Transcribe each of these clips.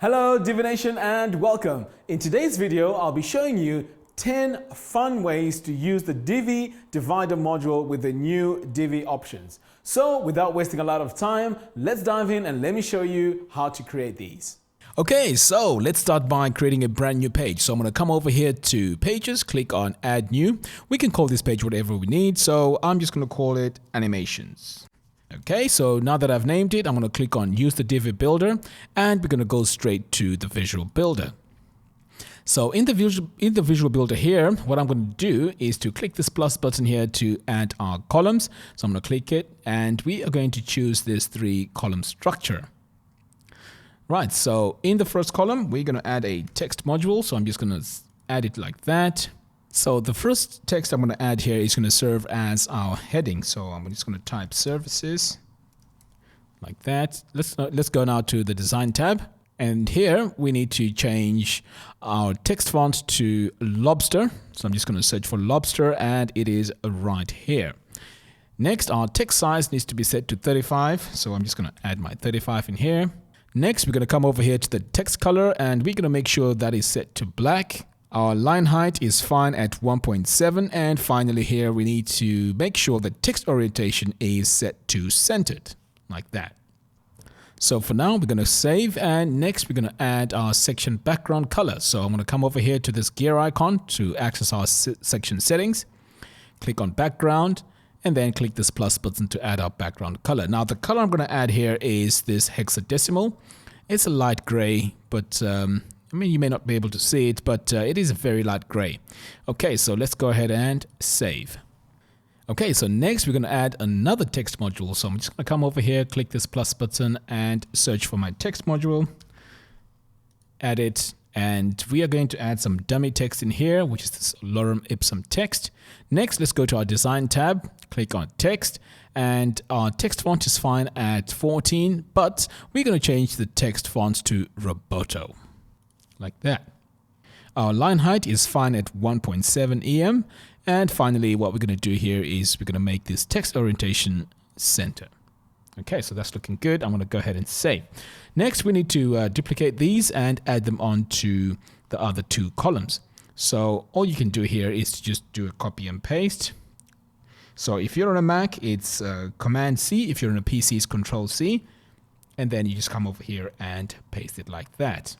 Hello Divination and welcome. In today's video, I'll be showing you 10 fun ways to use the Divi divider module with the new Divi options. So without wasting a lot of time, let's dive in and let me show you how to create these. Okay, so let's start by creating a brand new page. So I'm going to come over here to Pages, click on Add New. We can call this page whatever we need. So I'm just going to call it Animations. Okay, so now that I've named it, I'm going to click on Use the Divi Builder, and we're going to go straight to the Visual Builder. So in the Visual Builder here, what I'm going to do is to click this plus button here to add our columns. So I'm going to click it, and we are going to choose this 3-column structure. Right, so in the first column, we're going to add a text module. So I'm just going to add it like that. So the first text I'm going to add here is going to serve as our heading. So I'm just going to type services like that. Let's go now to the design tab. And here we need to change our text font to Lobster. So I'm just going to search for Lobster, and it is right here. Next, our text size needs to be set to 35. So I'm just going to add my 35 in here. Next, we're going to come over here to the text color, and we're going to make sure that is set to black. Our line height is fine at 1.7, and finally here we need to make sure the text orientation is set to centered, like that. So for now we're going to save, and next we're going to add our section background color. So I'm going to come over here to this gear icon to access our section settings, click on background, and then click this plus button to add our background color. Now the color I'm going to add here is this hexadecimal. It's a light gray, but I mean, you may not be able to see it, but it is a very light gray. Okay, so let's go ahead and save. Okay, so next we're going to add another text module. So I'm just going to come over here, click this plus button, and search for my text module. Add it, and we are going to add some dummy text in here, which is this lorem ipsum text. Next, let's go to our design tab, click on text, and our text font is fine at 14, but we're going to change the text font to Roboto. Like that. Our line height is fine at 1.7 EM. And finally, what we're going to do here is we're going to make this text orientation center. Okay, so that's looking good. I'm going to go ahead and save. Next, we need to duplicate these and add them onto the other 2 columns. So all you can do here is to just do a copy and paste. So if you're on a Mac, it's Command C. If you're on a PC, it's Control C. And then you just come over here and paste it like that.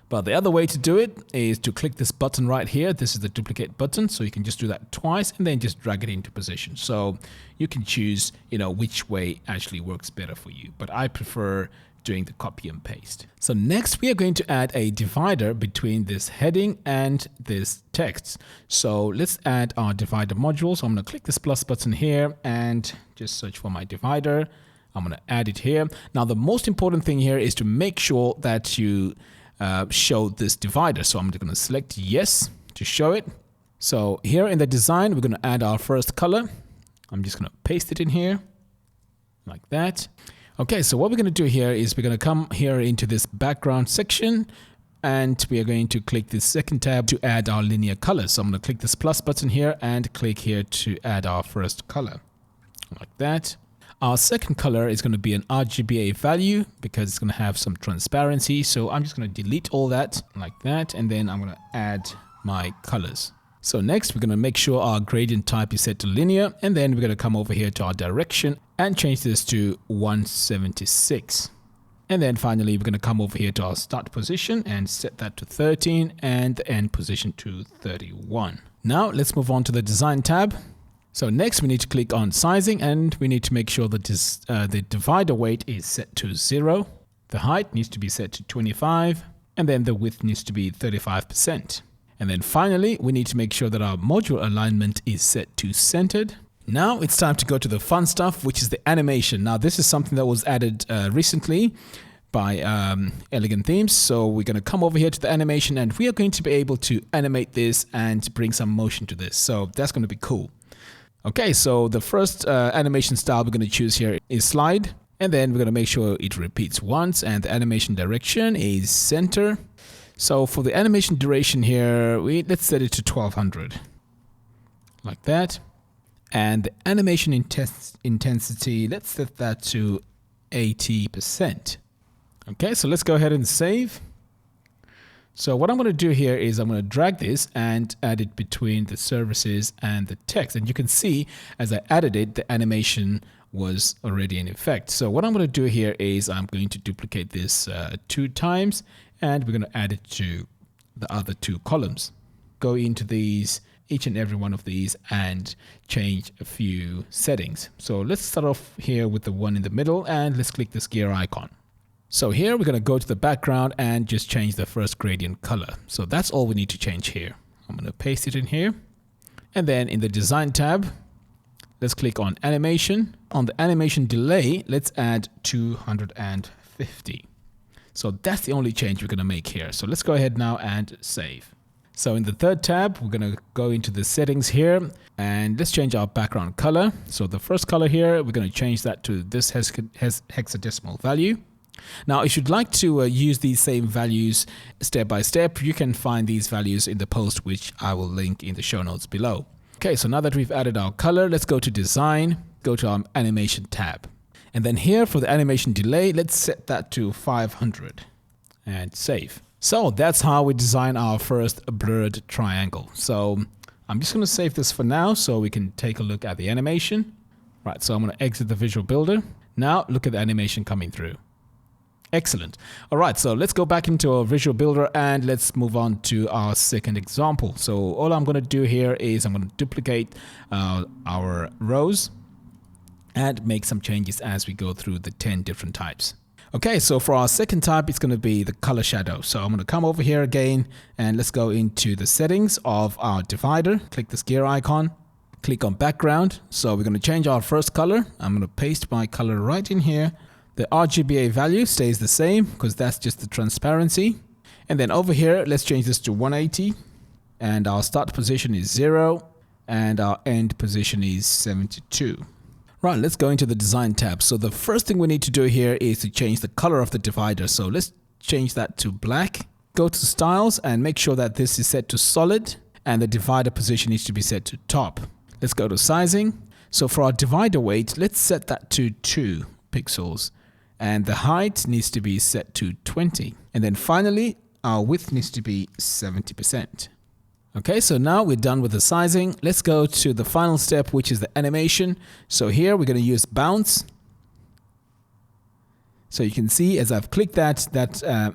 But the other way to do it is to click this button right here. This is the duplicate button. So you can just do that twice and then just drag it into position. So you can choose, which way actually works better for you. But I prefer doing the copy and paste. So next we are going to add a divider between this heading and this text. So let's add our divider module. So I'm going to click this plus button here and just search for my divider. I'm going to add it here. Now the most important thing here is to make sure that you show this divider. So I'm going to select yes to show it. So here in the design, we're going to add our first color. I'm just going to paste it in here like that. Okay, so what we're going to do here is we're going to come here into this background section, and we are going to click this second tab to add our linear color. So I'm going to click this plus button here and click here to add our first color like that. Our second color is going to be an RGBA value because it's going to have some transparency. So I'm just going to delete all that like that. And then I'm going to add my colors. So next we're going to make sure our gradient type is set to linear. And then we're going to come over here to our direction and change this to 176. And then finally, we're going to come over here to our start position and set that to 13 and the end position to 31. Now let's move on to the design tab. So next we need to click on sizing, and we need to make sure that the divider weight is set to 0. The height needs to be set to 25, and then the width needs to be 35%. And then finally, we need to make sure that our module alignment is set to centered. Now it's time to go to the fun stuff, which is the animation. Now this is something that was added recently by Elegance Themes. So we're going to come over here to the animation, and we are going to be able to animate this and bring some motion to this. So that's going to be cool. Okay, so the first animation style we're going to choose here is slide, and then we're going to make sure it repeats once, and the animation direction is center. So for the animation duration here, let's set it to 1200, like that. And the animation intensity, let's set that to 80%. Okay, so let's go ahead and save. So what I'm going to do here is I'm going to drag this and add it between the services and the text. And you can see as I added it, the animation was already in effect. So what I'm going to do here is I'm going to duplicate this 2 times, and we're going to add it to the other 2 columns. Go into these, each and every one of these, and change a few settings. So let's start off here with the one in the middle, and let's click this gear icon. So here we're going to go to the background and just change the first gradient color. So that's all we need to change here. I'm going to paste it in here. And then in the design tab, let's click on animation. On the animation delay, let's add 250. So that's the only change we're going to make here. So let's go ahead now and save. So in the third tab, we're going to go into the settings here and let's change our background color. So the first color here, we're going to change that to this hexadecimal value. Now, if you'd like to use these same values step by step, you can find these values in the post, which I will link in the show notes below. Okay, so now that we've added our color, let's go to design, go to our animation tab. And then here for the animation delay, let's set that to 500 and save. So that's how we design our first blurred triangle. So I'm just going to save this for now so we can take a look at the animation. Right, so I'm going to exit the visual builder. Now look at the animation coming through. Excellent. All right, so let's go back into our visual builder and let's move on to our second example. So all I'm going to do here is I'm going to duplicate our rows and make some changes as we go through the 10 different types. Okay, so for our second type, it's going to be the color shadow. So I'm going to come over here again and let's go into the settings of our divider. Click this gear icon, click on background. So we're going to change our first color. I'm going to paste my color right in here. The RGBA value stays the same because that's just the transparency. And then over here, let's change this to 180. And our start position is 0. And our end position is 72. Right, let's go into the design tab. So the first thing we need to do here is to change the color of the divider. So let's change that to black. Go to styles and make sure that this is set to solid. And the divider position needs to be set to top. Let's go to sizing. So for our divider weight, let's set that to 2 pixels. And the height needs to be set to 20. And then finally, our width needs to be 70%. Okay, so now we're done with the sizing. Let's go to the final step, which is the animation. So here we're going to use bounce. So you can see as I've clicked that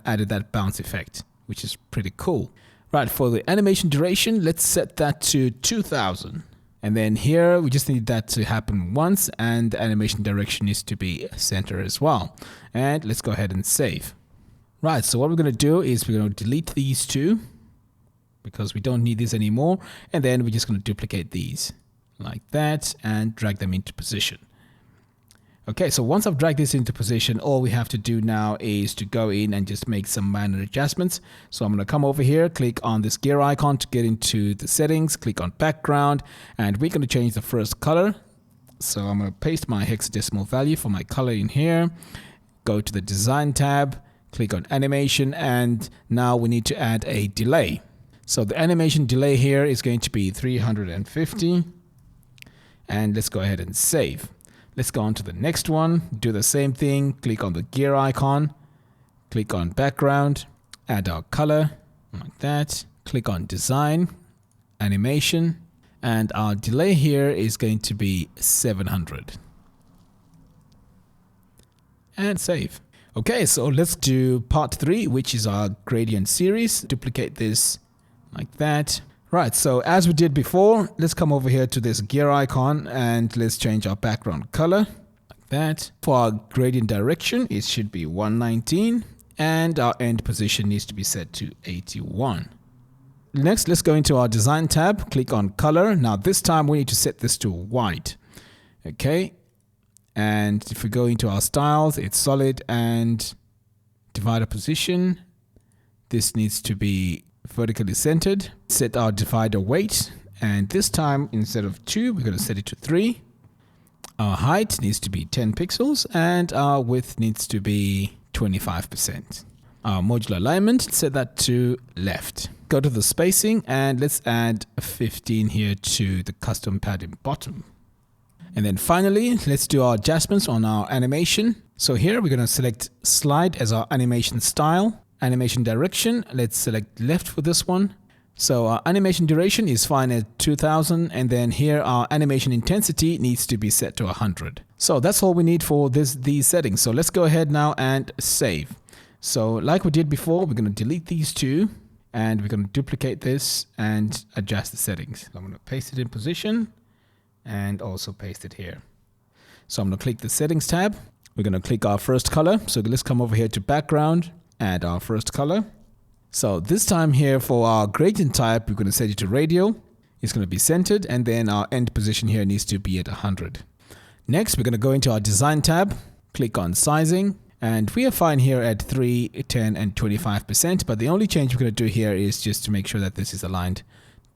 added that bounce effect, which is pretty cool. Right, for the animation duration, let's set that to 2000. And then here, we just need that to happen once, and the animation direction needs to be center as well. And let's go ahead and save. Right, so what we're going to do is we're going to delete these 2 because we don't need these anymore. And then we're just going to duplicate these like that and drag them into position. Okay, so once I've dragged this into position, all we have to do now is to go in and just make some minor adjustments. So I'm going to come over here, click on this gear icon to get into the settings, click on background, and we're going to change the first color. So I'm going to paste my hexadecimal value for my color in here, go to the design tab, click on animation, and now we need to add a delay. So the animation delay here is going to be 350, and let's go ahead and save. Let's go on to the next one, do the same thing, click on the gear icon, click on background, add our color, like that, click on design, animation, and our delay here is going to be 700. And save. Okay, so let's do part 3, which is our gradient series. Duplicate this like that. Right, so as we did before, let's come over here to this gear icon and let's change our background color like that. For our gradient direction, it should be 119 and our end position needs to be set to 81. Next, let's go into our design tab, click on color. Now this time we need to set this to white. Okay, and if we go into our styles, it's solid and divider position. This needs to be vertically centered. Set our divider weight, and this time instead of 2 we're going to set it to 3. Our height needs to be 10 pixels and our width needs to be 25%. Our modular alignment, set that to left. Go to the spacing and let's add a 15 here to the custom padding bottom. And then finally, let's do our adjustments on our animation. So here we're going to select slide as our animation style. Animation direction, let's select left for this one. So our animation duration is fine at 2000, and then here our animation intensity needs to be set to 100. So that's all we need for these settings. So let's go ahead now and save. So like we did before, we're going to delete these two and we're going to duplicate this and adjust the settings. So I'm going to paste it in position and also paste it here. So I'm going to click the settings tab. We're going to click our first color. So let's come over here to background, add our first color. So this time here for our gradient type, we're going to set it to radial. It's going to be centered, and then our end position here needs to be at 100. Next, we're going to go into our design tab, click on sizing, and we are fine here at 3, 10, and 25%. But the only change we're going to do here is just to make sure that this is aligned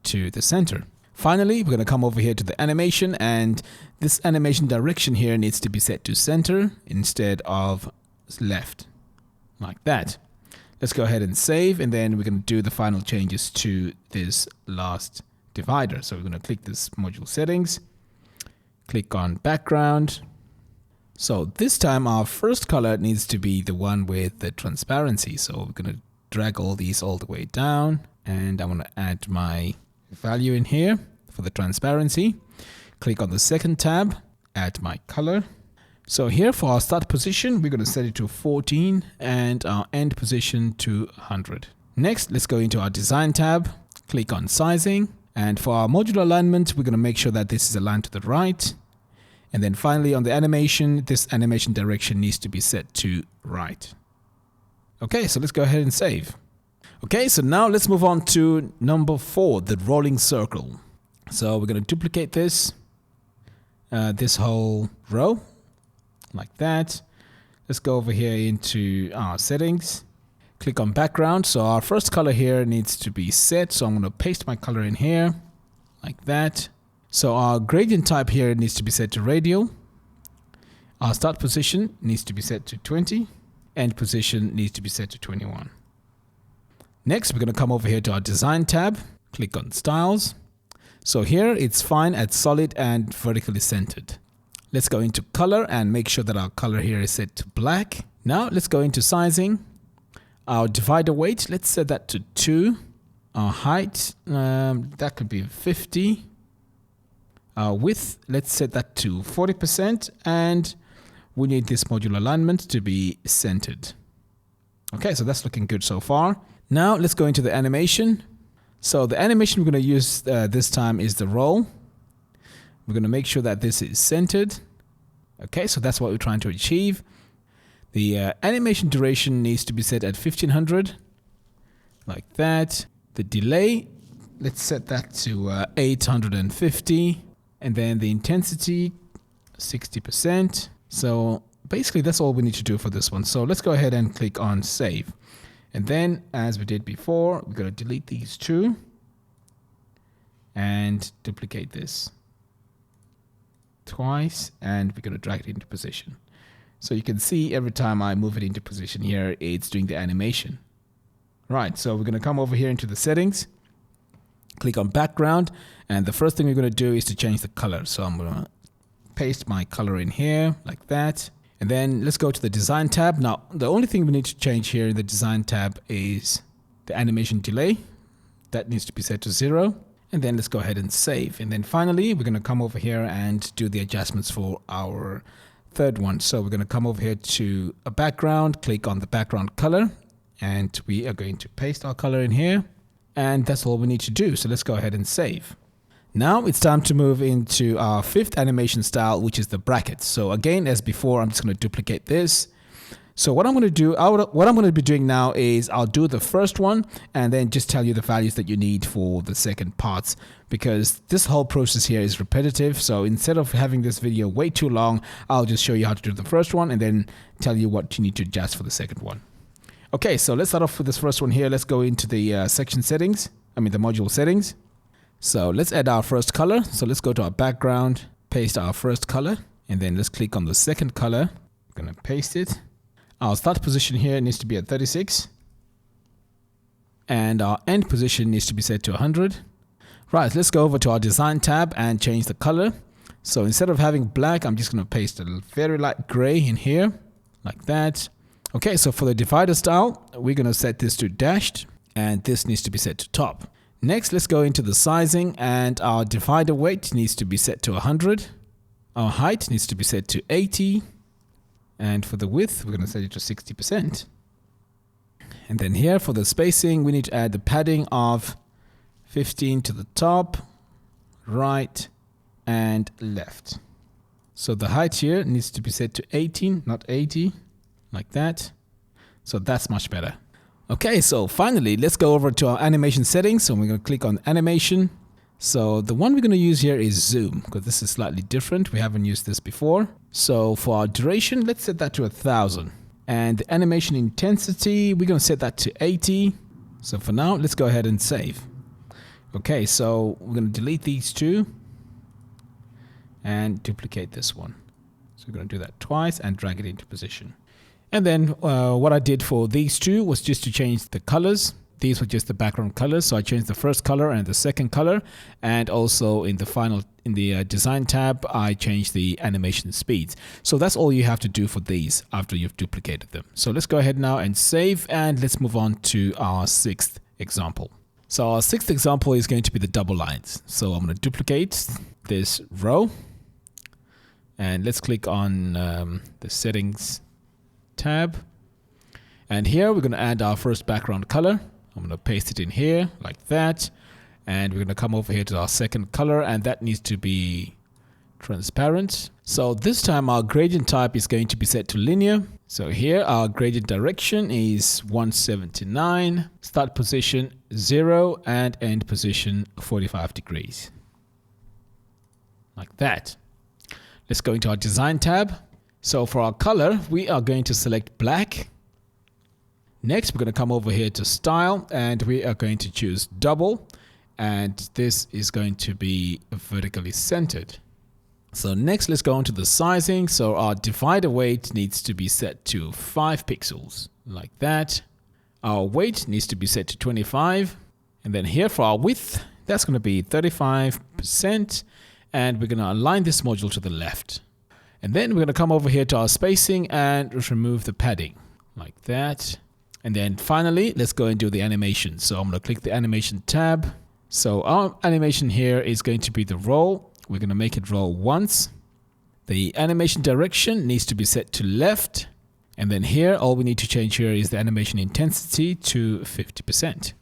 to the center. Finally, we're going to come over here to the animation, and this animation direction here needs to be set to center instead of left, like that. Let's go ahead and save, and then we're going to do the final changes to this last divider. So we're going to click this module settings, click on background. So this time our first color needs to be the one with the transparency. So we're going to drag all these all the way down, and I'm going to add my value in here for the transparency. Click on the second tab, add my color. So here for our start position, we're going to set it to 14 and our end position to 100. Next, let's go into our design tab, click on sizing. And for our modular alignment, we're going to make sure that this is aligned to the right. And then finally on the animation, this animation direction needs to be set to right. Okay, so let's go ahead and save. Okay, so now let's move on to number 4, the rolling circle. So we're going to duplicate this whole row. Like that. Let's go over here into our settings, click on background. So our first color here needs to be set, so I'm going to paste my color in here like that. So our gradient type here needs to be set to radial. Our start position needs to be set to 20. End position needs to be set to 21. Next, we're going to come over here to our design tab, click on styles. So here it's fine at solid and vertically centered. Let's go into color and make sure that our color here is set to black. Now let's go into sizing. Our divider weight, let's set that to 2. Our height, that could be 50. Our width, let's set that to 40%. And we need this modular alignment to be centered. Okay, so that's looking good so far. Now let's go into the animation. So the animation we're going to use this time is the roll. We're going to make sure that this is centered. Okay, so that's what we're trying to achieve. The animation duration needs to be set at 1500, like that. The delay, let's set that to 850. And then the intensity, 60%. So basically that's all we need to do for this one. So let's go ahead and click on save. And then as we did before, we're going to delete these two and duplicate this twice, and we're going to drag it into position. So you can see every time I move it into position here, it's doing the animation. Right, so we're going to come over here into the settings, click on background, and the first thing we're going to do is to change the color. So I'm going to paste my color in here like that. And then let's go to the design tab. Now, the only thing we need to change here in the design tab is the animation delay. That needs to be set to 0. And then let's go ahead and save. And then finally, we're going to come over here and do the adjustments for our third one. So we're going to come over here to a background, click on the background color, and we are going to paste our color in here. And that's all we need to do. So let's go ahead and save. Now it's time to move into our 5th animation style, which is the brackets. So again, as before, I'm just going to duplicate this. So what I'm going to do, what I'm going to be doing now is I'll do the first one and then just tell you the values that you need for the second parts, because this whole process here is repetitive. So instead of having this video way too long, I'll just show you how to do the first one and then tell you what you need to adjust for the second one. Okay, so let's start off with this first one here. Let's go into the section settings, the module settings. So let's add our first color. So let's go to our background, paste our first color, and then let's click on the second color. I'm going to paste it. Our start position here needs to be at 36. And our end position needs to be set to 100. Right, let's go over to our design tab and change the color. So instead of having black, I'm just going to paste a very light gray in here, like that. Okay, so for the divider style, we're going to set this to dashed, and this needs to be set to top. Next, let's go into the sizing, and our divider weight needs to be set to 100. Our height needs to be set to 80. And for the width, we're going to set it to 60%. And then here for the spacing, we need to add the padding of 15 to the top, right, and left. So the height here needs to be set to 18, not 80, like that. So that's much better. Okay, so finally, let's go over to our animation settings. So we're going to click on animation. So the one we're going to use here is zoom, because this is slightly different. We haven't used this before. So for our duration, let's set that to 1000. And the animation intensity, we're going to set that to 80. So for now, let's go ahead and save. Okay, so we're going to delete these two and duplicate this one. So we're going to do that twice and drag it into position. And then what I did for these two was just to change the colors. These were just the background colors. So I changed the first color and the second color. And also in the design tab, I changed the animation speeds. So that's all you have to do for these after you've duplicated them. So let's go ahead now and save, and let's move on to our sixth example. So our sixth example is going to be the double lines. So I'm going to duplicate this row, and let's click on the settings tab. And here we're going to add our first background color. I'm going to paste it in here like that. And we're going to come over here to our second color, and that needs to be transparent. So this time our gradient type is going to be set to linear. So here our gradient direction is 179, start position 0, and end position 45 degrees. Like that. Let's go into our design tab. So for our color, we are going to select black. Next, we're going to come over here to style, and we are going to choose double, and this is going to be vertically centered. So next, let's go on to the sizing. So our divider weight needs to be set to 5 pixels, like that. Our weight needs to be set to 25. And then here for our width, that's going to be 35%. And we're going to align this module to the left. And then we're going to come over here to our spacing and remove the padding, like that. And then finally, let's go and do the animation. So I'm going to click the animation tab. So our animation here is going to be the roll. We're going to make it roll once. The animation direction needs to be set to left. And then here, all we need to change here is the animation intensity to 50%.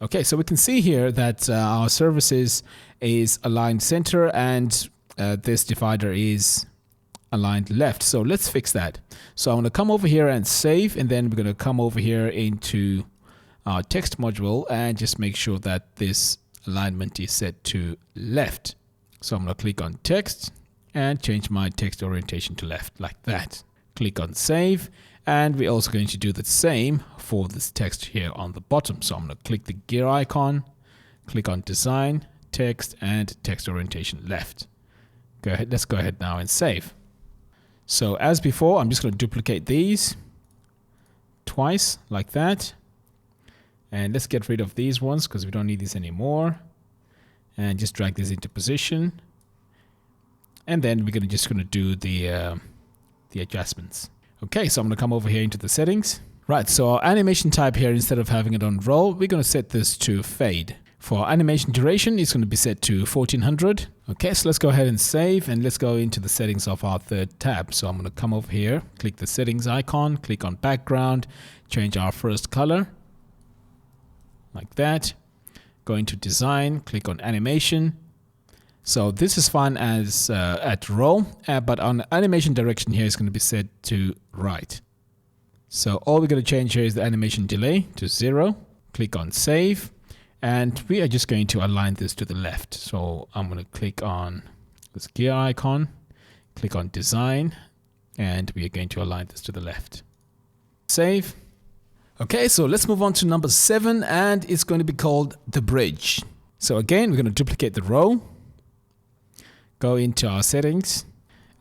Okay, so we can see here that our surfaces is aligned center, and this divider is aligned left. So let's fix that. So I'm going to come over here and save, and then we're going to come over here into our text module and just make sure that this alignment is set to left. So I'm going to click on text and change my text orientation to left, like that. Click on save, and we're also going to do the same for this text here on the bottom. So I'm going to click the gear icon, click on design, text, and text orientation left. Go ahead. Let's go ahead now and save. So as before, I'm just going to duplicate these twice, like that. And let's get rid of these ones because we don't need these anymore. And just drag this into position. And then we're just going to do the adjustments. Okay, so I'm going to come over here into the settings. Right, so our animation type here, instead of having it on roll, we're going to set this to fade. For our animation duration, it's going to be set to 1400. Okay, so let's go ahead and save, and let's go into the settings of our third tab. So I'm going to come over here, click the settings icon, click on background, change our first color, like that. Go into design, click on animation. So this is fine as at roll, but on animation direction here is going to be set to right. So all we're going to change here is the animation delay to 0. Click on save. And we are just going to align this to the left. So I'm going to click on this gear icon, click on design, and we are going to align this to the left. Save. Okay, so let's move on to number 7, and it's going to be called the bridge. So again, we're going to duplicate the row, go into our settings,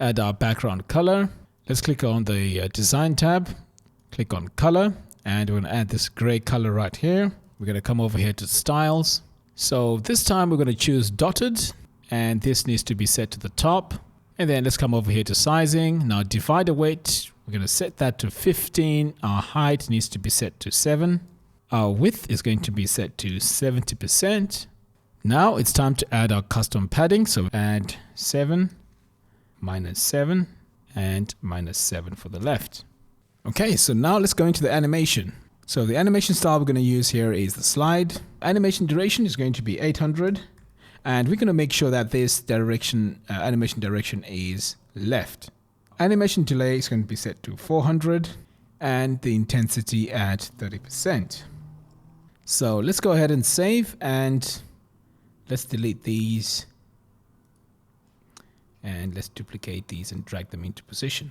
add our background color. Let's click on the design tab, click on color, and we're going to add this gray color right here. We're going to come over here to styles. So this time we're going to choose dotted, and this needs to be set to the top. And then let's come over here to sizing. Now divider weight, we're going to set that to 15. Our height needs to be set to 7. Our width is going to be set to 70%. Now it's time to add our custom padding. So add 7, -7, and -7 for the left. Okay, so now let's go into the animation. So the animation style we're going to use here is the slide. Animation duration is going to be 800. And we're going to make sure that this direction, animation direction is left. Animation delay is going to be set to 400 and the intensity at 30%. So let's go ahead and save, and let's delete these. And let's duplicate these and drag them into position.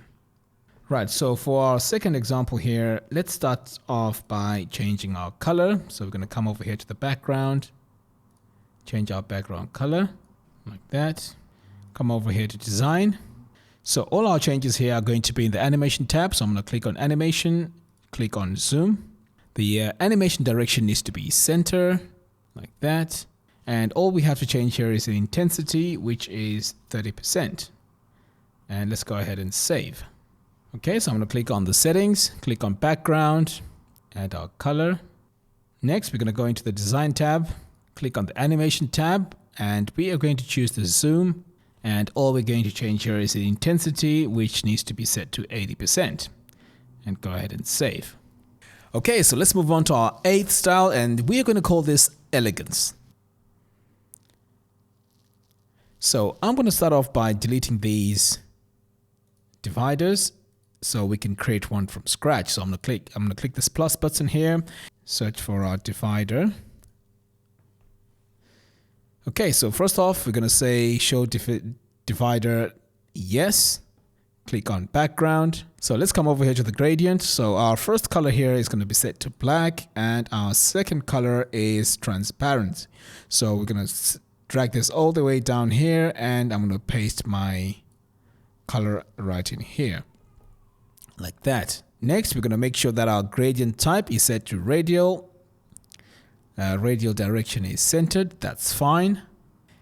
Right, so for our second example here, let's start off by changing our color. So we're going to come over here to the background. Change our background color like that. Come over here to design. So all our changes here are going to be in the animation tab. So I'm going to click on animation, click on zoom. The animation direction needs to be center like that. And all we have to change here is the intensity, which is 30%. And let's go ahead and save. Okay, so I'm going to click on the settings, click on background, add our color. Next, we're going to go into the design tab. Click on the animation tab, and we are going to choose the zoom, and all we're going to change here is the intensity, which needs to be set to 80%, and go ahead and save. Okay, so let's move on to our 8th style, and we are going to call this Elegance. So I'm going to start off by deleting these dividers so we can create one from scratch. So I'm going to click this plus button here, search for our divider. Okay, so first off, we're going to say show divider yes. Click on background. So let's come over here to the gradient. So our first color here is going to be set to black, and our second color is transparent. So we're going to drag this all the way down here, and I'm going to paste my color right in here like that. Next, we're going to make sure that our gradient type is set to radial. Radial direction is centered, that's fine.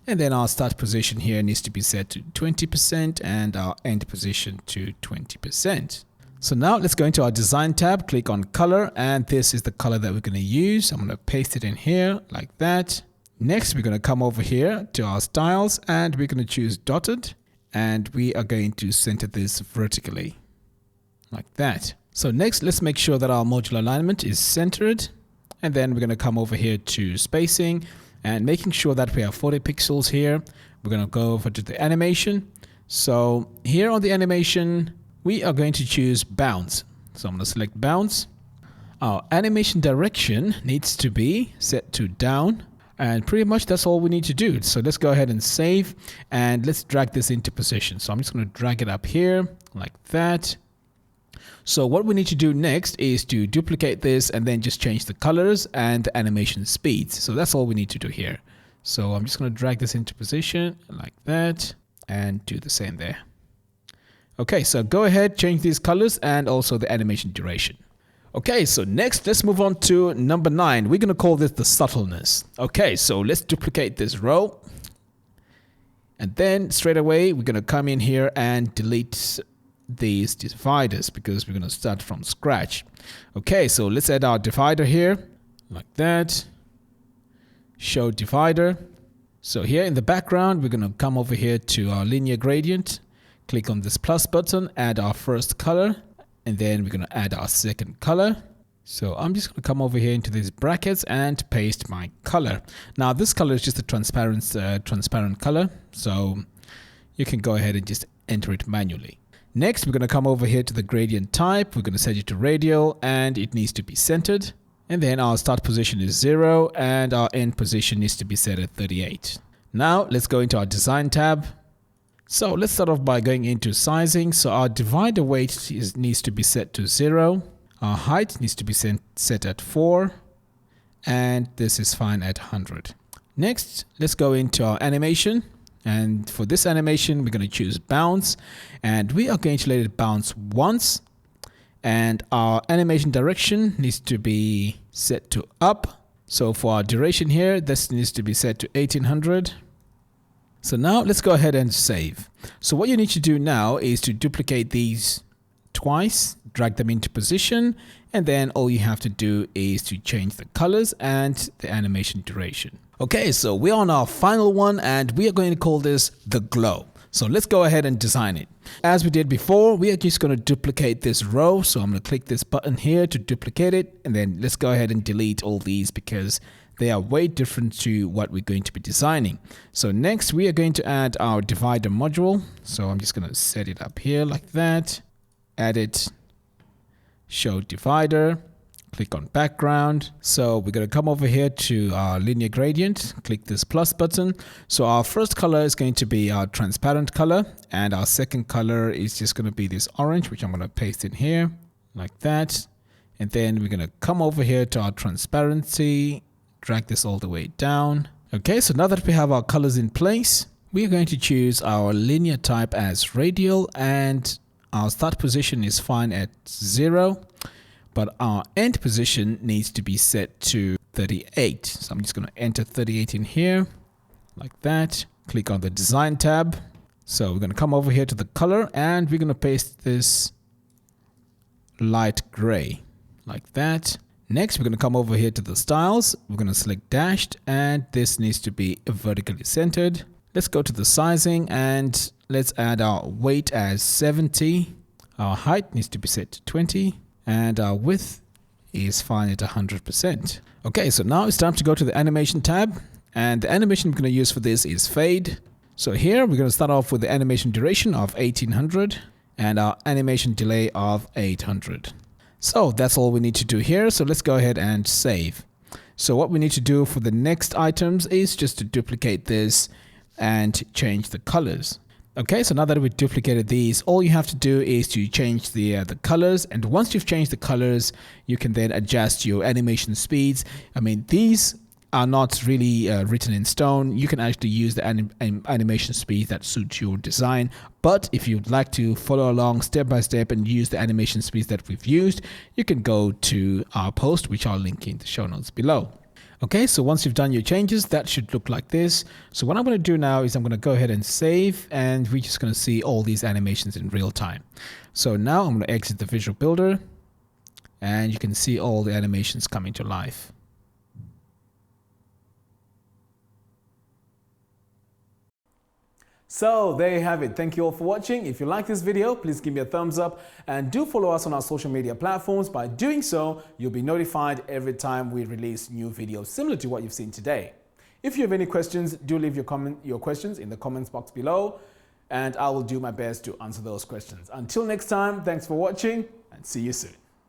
And then our start position here needs to be set to 20% and our end position to 20%. So now let's go into our design tab, click on color, and this is the color that we're going to use. I'm going to paste it in here like that. Next, we're going to come over here to our styles, and we're going to choose dotted, and we are going to center this vertically like that. So next, let's make sure that our modular alignment is centered. And then we're going to come over here to spacing and making sure that we have 40 pixels here. We're going to go over to the animation. So here on the animation, we are going to choose bounce. So I'm going to select bounce. Our animation direction needs to be set to down. And pretty much that's all we need to do. So let's go ahead and save, and let's drag this into position. So I'm just going to drag it up here like that. So what we need to do next is to duplicate this and then just change the colors and the animation speeds. So that's all we need to do here. So I'm just going to drag this into position like that and do the same there. Okay, so go ahead, change these colors and also the animation duration. Okay, so next let's move on to number 9. We're going to call this the subtleness. Okay, so let's duplicate this row. And then straight away we're going to come in here and delete these dividers because we're going to start from scratch. Okay, so let's add our divider here like that. Show divider. So here in the background, we're going to come over here to our linear gradient, click on this plus button, add our first color, and then we're going to add our second color. So I'm just going to come over here into these brackets and paste my color. Now this color is just a transparent color, so you can go ahead and just enter it manually. Next, we're going to come over here to the gradient type. We're going to set it to radial, and it needs to be centered. And then our start position is 0, and our end position needs to be set at 38. Now let's go into our design tab. So let's start off by going into sizing. So our divider weight needs to be set to 0. Our height needs to be set at 4. And this is fine at 100. Next, let's go into our animation. And for this animation, we're going to choose bounce, and we are going to let it bounce once. And our animation direction needs to be set to up. So for our duration here, this needs to be set to 1800. So now let's go ahead and save. So what you need to do now is to duplicate these twice, drag them into position, and then all you have to do is to change the colors and the animation duration. Okay, so we're on our final one and we are going to call this the glow. So let's go ahead and design it. As we did before, we are just going to duplicate this row. So I'm going to click this button here to duplicate it, and then let's go ahead and delete all these because they are way different to what we're going to be designing. So next we are going to add our divider module. So I'm just going to set it up here like that. Edit, show divider, click on background. So we're going to come over here to our linear gradient, click this plus button. So our first color is going to be our transparent color, and our second color is just going to be this orange, which I'm going to paste in here like that. And then we're going to come over here to our transparency, drag this all the way down. Okay, so now that we have our colors in place, we are going to choose our linear type as radial, and our start position is fine at 0, but our end position needs to be set to 38. So I'm just going to enter 38 in here like that. Click on the design tab. So we're going to come over here to the color and we're going to paste this light gray like that. Next, we're going to come over here to the styles. We're going to select dashed, and this needs to be vertically centered. Let's go to the sizing and let's add our weight as 70. Our height needs to be set to 20, and our width is fine at 100%. Okay, so now it's time to go to the animation tab, and the animation we're going to use for this is fade. So here we're going to start off with the animation duration of 1800 and our animation delay of 800. So that's all we need to do here. So let's go ahead and save. So what we need to do for the next items is just to duplicate this and change the colors. Okay, so now that we've duplicated these, all you have to do is to change the colors. And once you've changed the colors, you can then adjust your animation speeds. I mean, these are not really written in stone. You can actually use the animation speed that suits your design. But if you'd like to follow along step by step and use the animation speeds that we've used, you can go to our post, which I'll link in the show notes below. Okay, so once you've done your changes, that should look like this. So what I'm going to do now is I'm going to go ahead and save, and we're just going to see all these animations in real time. So now I'm going to exit the Visual Builder, and you can see all the animations coming to life. So there you have it. Thank you all for watching. If you like this video, please give me a thumbs up and do follow us on our social media platforms. By doing so, you'll be notified every time we release new videos similar to what you've seen today. If you have any questions, do leave your questions in the comments box below, and I will do my best to answer those questions. Until next time, thanks for watching and see you soon.